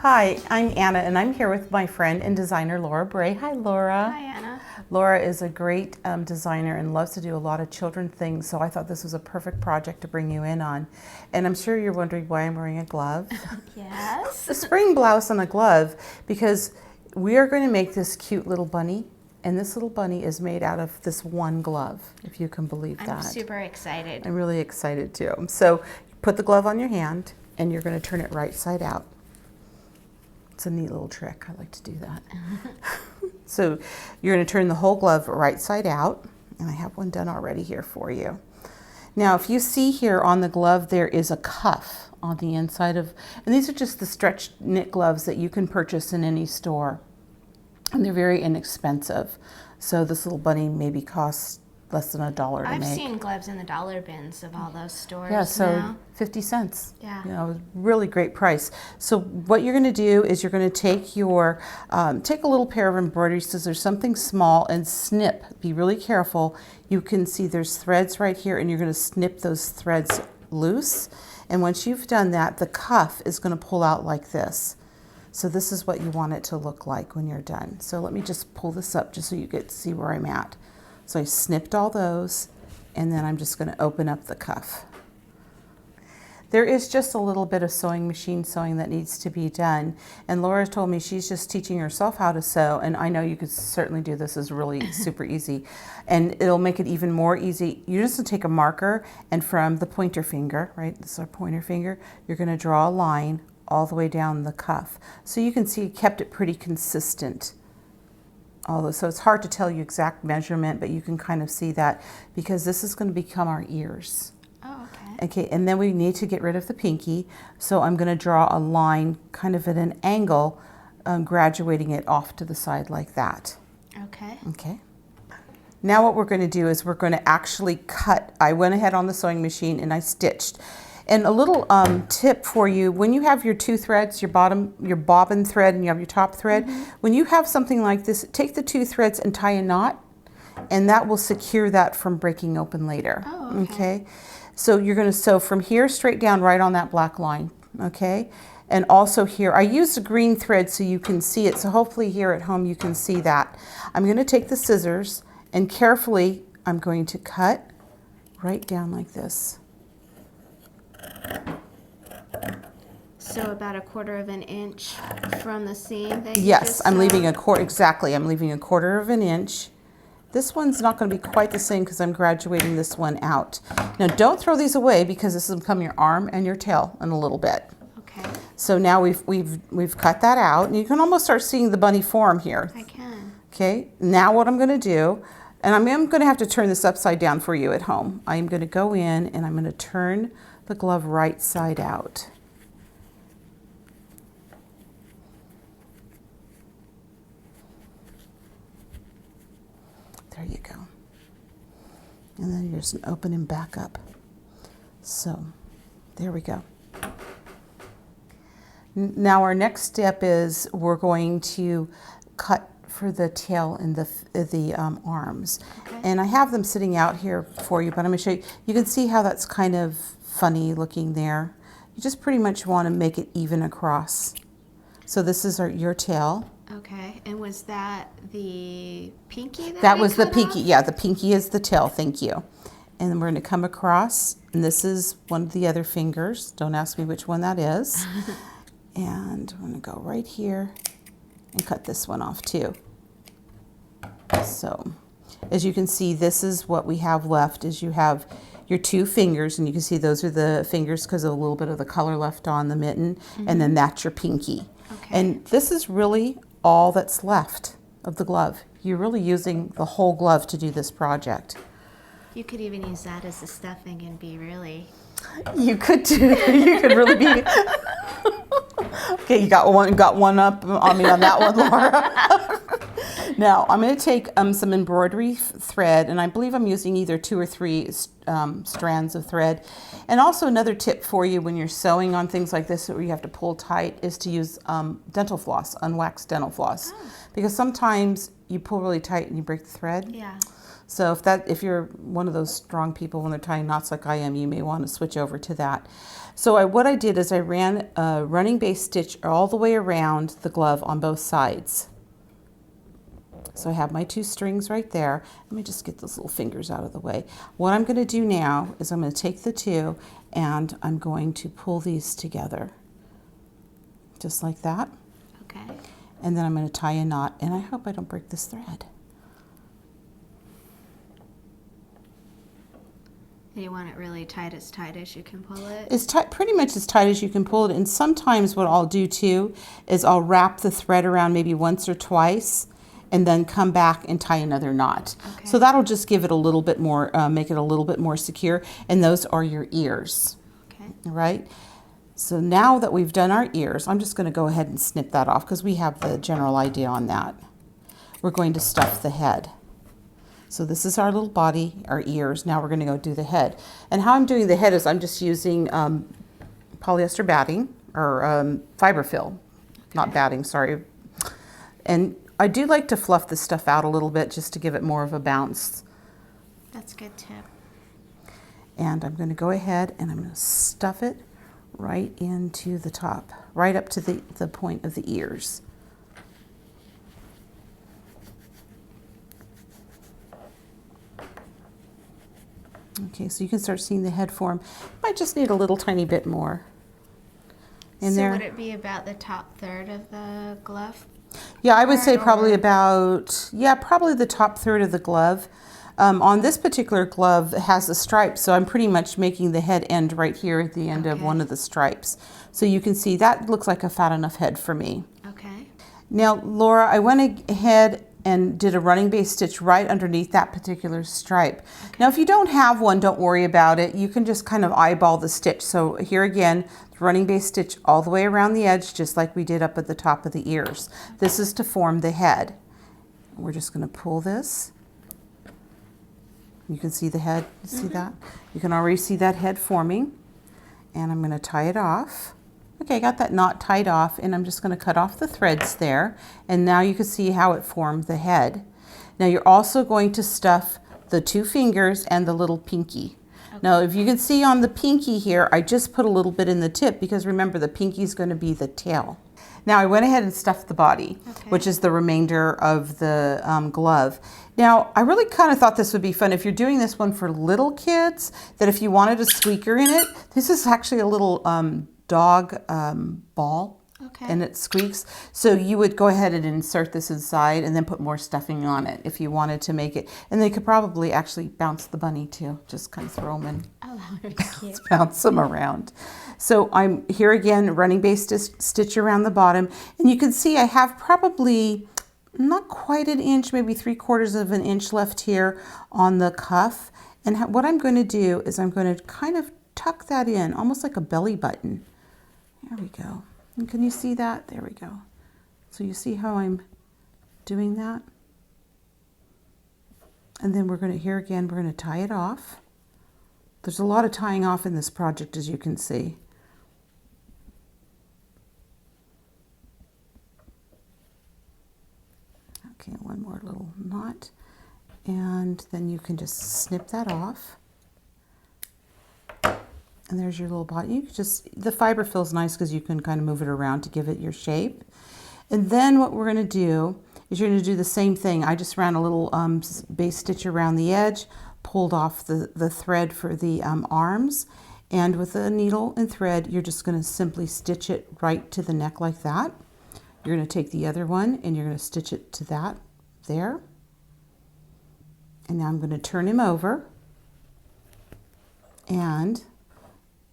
Hi, I'm Anna, and I'm here with my friend and designer Laura Bray. Hi, Laura. Hi, Anna. Laura is a great designer and loves to do a lot of children things, so I thought this was a perfect project to bring you in on. And I'm sure you're wondering why I'm wearing a glove. Yes. A spring blouse and a glove, because we are going to make this cute little bunny, and this little bunny is made out of this one glove, if you can believe that. I'm super excited. I'm really excited too. So put the glove on your hand, and you're going to turn it right side out. It's a neat little trick. I like to do that. So you're going to turn the whole glove right side out, and I have one done already here for you. Now, if you see here on the glove, there is a cuff on the inside of, and these are just the stretch knit gloves that you can purchase in any store, and they're very inexpensive. So this little bunny maybe costs less than $1 to make. I've seen gloves in the dollar bins of all those stores. Yeah, so now. 50 cents. Yeah. You know, really great price. So what you're going to do is you're going to take your, take a little pair of embroidery scissors, something small, and snip. Be really careful. You can see there's threads right here, and you're going to snip those threads loose. And once you've done that, the cuff is going to pull out like this. So this is what you want it to look like when you're done. So let me just pull this up just so you get to see where I'm at. So I snipped all those, and then I'm just going to open up the cuff. There is just a little bit of sewing machine sewing that needs to be done, and Laura told me she's just teaching herself how to sew, and I know you could certainly do this. Is really super easy, and it'll make it even more easy. You're just going to take a marker, and from the pointer finger, right, this is our pointer finger, you're going to draw a line all the way down the cuff. So you can see it kept it pretty consistent. So it's hard to tell you exact measurement, but you can kind of see that because this is going to become our ears. Oh, okay. Okay, and then we need to get rid of the pinky. So I'm going to draw a line kind of at an angle, graduating it off to the side like that. Okay. Okay. Now what we're going to do is we're going to actually cut. I went ahead on the sewing machine and I stitched. And a little tip for you, when you have your two threads, your bobbin thread, and you have your top thread, when you have something like this, take the two threads and tie a knot, and that will secure that from breaking open later. Oh, Okay? So you're going to sew from here straight down right on that black line, okay? And also here, I used a green thread so you can see it, so hopefully here at home you can see that. I'm going to take the scissors, and carefully I'm going to cut right down like this. So about 1/4 of an inch from the seam that you Yes, just I'm sewed? leaving a quarter, exactly. I'm leaving 1/4 of an inch. This one's not going to be quite the same because I'm graduating this one out. Now don't throw these away because this will become your arm and your tail in a little bit. Okay. So now we've cut that out, and you can almost start seeing the bunny form here. I can. Okay, now what I'm going to do, and I'm going to have to turn this upside down for you at home. I'm going to go in and I'm going to turn the glove right side out. There you go. And then you're just going to open him back up. So there we go. Now our next step is we're going to cut for the tail and the arms. Okay. And I have them sitting out here for you, but I'm going to show you. You can see how that's kind of funny looking there. You just pretty much want to make it even across. So this is your tail. Okay. And was that the pinky That we was the cut pinky. off? Yeah, the pinky is the tail. Thank you. And then we're going to come across, and this is one of the other fingers. Don't ask me which one that is. And I'm going to go right here and cut this one off too. So as you can see, this is what we have left. Is you have your two fingers, and you can see those are the fingers because of a little bit of the color left on the mitten, and then that's your pinky. Okay. And this is really all that's left of the glove. You're really using the whole glove to do this project. You could even use that as the stuffing and be really... You could do. You could really be. Okay, you got one up on me on that one, Laura. Now I'm going to take some embroidery thread, and I believe I'm using either 2 or 3 strands of thread. And also another tip for you when you're sewing on things like this where you have to pull tight is to use dental floss, unwaxed dental floss, because sometimes you pull really tight and you break the thread. Yeah. So if you're one of those strong people when they're tying knots like I am, you may want to switch over to that. So what I did is I ran a running base stitch all the way around the glove on both sides. So I have my 2 strings right there. Let me just get those little fingers out of the way. What I'm going to do now is I'm going to take the 2 and I'm going to pull these together. Just like that. Okay. And then I'm going to tie a knot, and I hope I don't break this thread. You want it really tight as you can pull it? It's pretty much as tight as you can pull it. And sometimes what I'll do too is I'll wrap the thread around maybe once or twice and then come back and tie another knot. Okay. So that'll just give it a little bit more, make it a little bit more secure. And those are your ears. Okay. All right. So now that we've done our ears, I'm just going to go ahead and snip that off because we have the general idea on that. We're going to stuff the head. So this is our little body, our ears. Now we're going to go do the head. And how I'm doing the head is I'm just using polyester batting or fiber fill, not batting, sorry. And I do like to fluff this stuff out a little bit just to give it more of a bounce. That's a good tip. And I'm going to go ahead and I'm going to stuff it right into the top, right up to the point of the ears. Okay, so you can start seeing the head form. Might just need a little tiny bit more in there. So would it be about the top third of the glove? Yeah, I would say Or- probably about, yeah, probably the top third of the glove. On this particular glove, it has a stripe, so I'm pretty much making the head end right here at the end of Okay. one of the stripes. So you can see that looks like a fat enough head for me. Okay. Now, Laura, I went ahead and did a running base stitch right underneath that particular stripe. Okay. Now, if you don't have one, don't worry about it. You can just kind of eyeball the stitch. So here again, running base stitch all the way around the edge, just like we did up at the top of the ears. This is to form the head. We're just going to pull this. You can see the head, see that? You can already see that head forming. And I'm going to tie it off. Okay, I got that knot tied off, and I'm just going to cut off the threads there. And now you can see how it formed the head. Now you're also going to stuff the 2 fingers and the little pinky. Okay. Now if you can see on the pinky here, I just put a little bit in the tip because remember the pinky is going to be the tail. Now I went ahead and stuffed the body, okay, which is the remainder of the glove. Now I really kind of thought this would be fun if you're doing this one for little kids, that if you wanted a squeaker in it, this is actually a little dog ball. Okay. And it squeaks. So you would go ahead and insert this inside and then put more stuffing on it if you wanted to make it. And they could probably actually bounce the bunny too. Just kind of throw them in. Oh, that would be cute. Bounce them around. So I'm here again, running base stitch around the bottom. And you can see I have probably not quite an inch, maybe 3/4 of an inch left here on the cuff. And what I'm going to do is I'm going to kind of tuck that in, almost like a belly button. There we go. And can you see that? There we go. So you see how I'm doing that? And then we're going to, here again, we're going to tie it off. There's a lot of tying off in this project, as you can see. Okay, one more little knot. And then you can just snip that off. And there's your little body. You can just, the fiber feels nice because you can kind of move it around to give it your shape. And then what we're going to do is you're going to do the same thing. I just ran a little base stitch around the edge, pulled off the thread for the arms, and with a needle and thread, you're just going to simply stitch it right to the neck like that. You're going to take the other one and you're going to stitch it to that there. And now I'm going to turn him over, and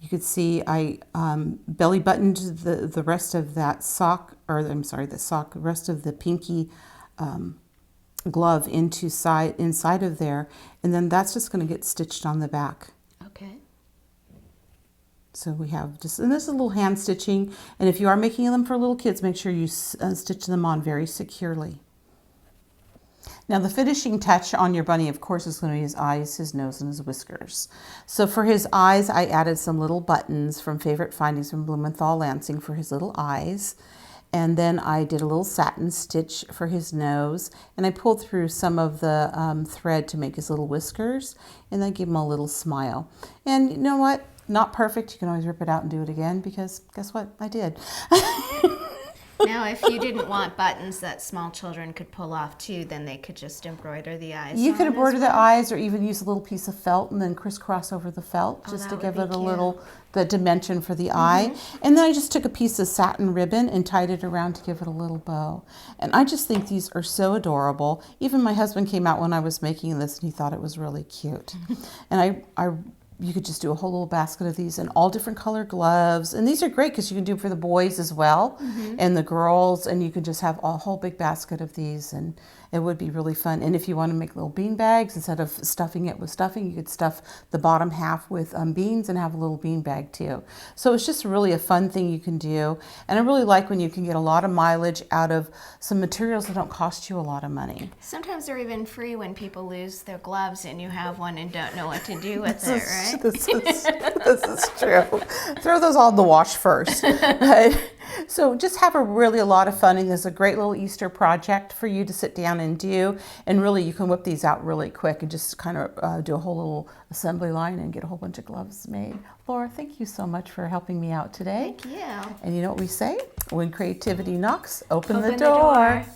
you could see I belly buttoned the rest of that sock, or I'm sorry, the rest of the pinky glove inside of there, and then that's just going to get stitched on the back. Okay. So we have just, and this is a little hand stitching, and if you are making them for little kids, make sure you stitch them on very securely. Now the finishing touch on your bunny, of course, is going to be his eyes, his nose, and his whiskers. So for his eyes, I added some little buttons from Favorite Findings from Blumenthal Lansing for his little eyes. And then I did a little satin stitch for his nose, and I pulled through some of the thread to make his little whiskers, and I gave him a little smile. And you know what? Not perfect. You can always rip it out and do it again, because guess what? I did. Now, if you didn't want buttons that small children could pull off too, then they could just embroider the eyes. You could on embroider as the well. eyes, or even use a little piece of felt and then crisscross over the felt, just to that give would it be a cute. little, the dimension for the eye. And then I just took a piece of satin ribbon and tied it around to give it a little bow. And I just think these are so adorable. Even my husband came out when I was making this, and he thought it was really cute. And you could just do a whole little basket of these, and all different color gloves. And these are great because you can do for the boys as well, and the girls, and you could just have a whole big basket of these, and it would be really fun. And if you want to make little bean bags, instead of stuffing it with stuffing, you could stuff the bottom half with beans and have a little bean bag too. So it's just really a fun thing you can do. And I really like when you can get a lot of mileage out of some materials that don't cost you a lot of money. Sometimes they're even free when people lose their gloves and you have one and don't know what to do with it, right? This is true. Throw those all in the wash first. But, so just have a lot of fun, and there's a great little Easter project for you to sit down and do. And really, you can whip these out really quick and just kind of do a whole little assembly line and get a whole bunch of gloves made. Laura, thank you so much for helping me out today. Thank you. And you know what we say? When creativity knocks, open the Open the door. door.